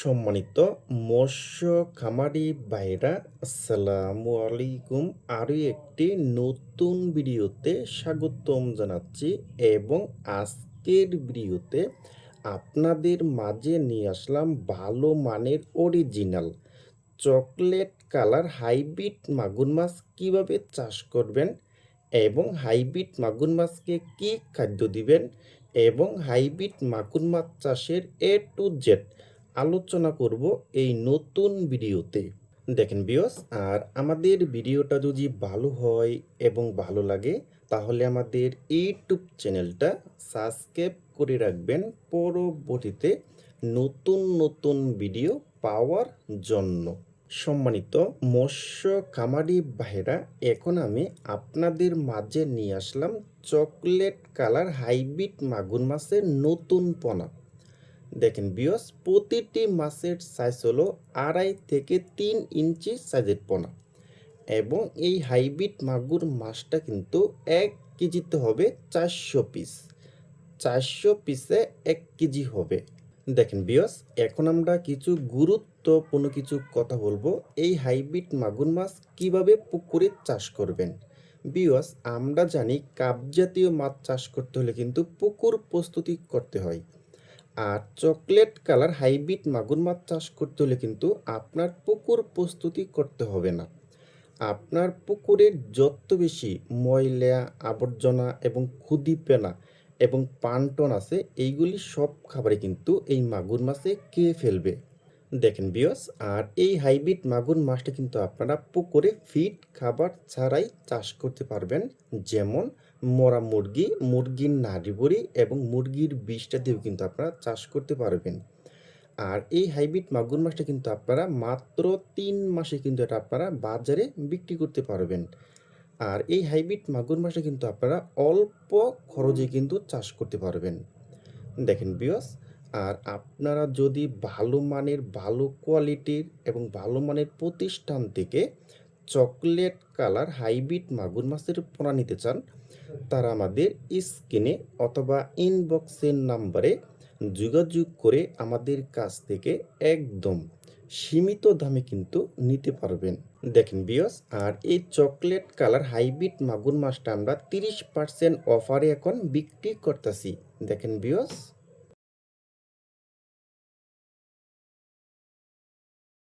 সম্মানিত মৎস্য খামারি ভাইরা, আসসালামু আলাইকুম। আরও একটি নতুন ভিডিওতে স্বাগতম জানাচ্ছি এবং আজকের ভিডিওতে আপনাদের মাঝে নিয়ে আসলাম ভালো মানের অরিজিনাল চকলেট কালার হাইব্রিড মাগুর মাছ কীভাবে চাষ করবেন এবং হাইব্রিড মাগুর মাছকে কী খাদ্য দিবেন এবং হাইব্রিড মাগুর মাছ চাষের টু জেড আলোচনা করব এই নতুন ভিডিওতে। দেখেন ভিউয়ার্স, আর আমাদের ভিডিওটা যদি ভালো হয় এবং ভালো লাগে তাহলে আমাদের ইউটিউব চ্যানেলটা সাবস্ক্রাইব করে রাখবেন পরবর্তীতে নতুন নতুন ভিডিও পাওয়ার জন্য। সম্মানিত মৎস্য খামারি ভাইরা, এখন আমি আপনাদের মাঝে নিয়ে আসলাম চকলেট কালার হাইব্রিড মাগুর মাছের নতুন পোনা। দেখেন ভিউয়ার্স, প্রতিটি মাছের সাইজ হলো 2.5 থেকে 3 ইঞ্চি সাইজের পোনা এবং এই হাইব্রিড মাগুর মাছটা কিন্তু 1 কেজিতে হবে 400 পিস। 400 পিসে 1 কেজি হবে। দেখেন ভিউয়ার্স, এখন আমরা কিছু গুরুত্বপূর্ণ কিছু কথা বলবো এই হাইব্রিড মাগুর মাছ কিভাবে পুকুরে চাষ করবেন। ভিউয়ার্স, আমরা জানি কাপ জাতীয় মাছ চাষ করতে হলে কিন্তু পুকুর প্রস্তুতি করতে হয়, আর চকলেট কালার হাইব্রিড মাগুর মাছ চাষ করতে হলে কিন্তু আপনার পুকুর প্রস্তুতি করতে হবে না। আপনার পুকুরে যত বেশি ময়লা আবর্জনা এবং খুদিপেনা এবং পানটন আছে, এইগুলি সব খাবারে কিন্তু এই মাগুর মাছে খেয়ে ফেলবে। দেখেন ভিউয়ার্স, আর এই হাইব্রিড মাগুর মাছটা কিন্তু আপনারা পুকুরে ফিড খাবার ছাড়াই চাষ করতে পারবেন, যেমন মরা মুরগি, মুরগির নাড়ি বড়ি এবং মুরগির বিষটা দিয়েও কিন্তু আপনারা চাষ করতে পারবেন। আর এই হাইব্রিড মাগুর মাছটা কিন্তু আপনারা মাত্র 3 মাসে কিন্তু এটা আপনারা বাজারে বিক্রি করতে পারবেন। আর এই হাইব্রিড মাগুর মাছটা কিন্তু আপনারা অল্প খরচে কিন্তু চাষ করতে পারবেন। দেখেন ভিউয়ার্স, আর আপনারা যদি ভালো মানের ভালো কোয়ালিটির এবং ভালো মানের প্রতিষ্ঠান থেকে চকলেট কালার হাইব্রিড মাগুর মাছের পোনা নিতে চান, তারা আমাদের স্ক্রিনে অথবা ইনবক্সের নাম্বারে যোগাযোগ করে আমাদের কাছ থেকে একদম সীমিত দামে কিন্তু নিতে পারবেন। দেখেন ভিউয়ার্স, আর এই চকলেট কালার হাইব্রিড মাগুর মাছটা আমরা 30% অফারে এখন বিক্রি করতেছি। দেখেন ভিউয়ার্স।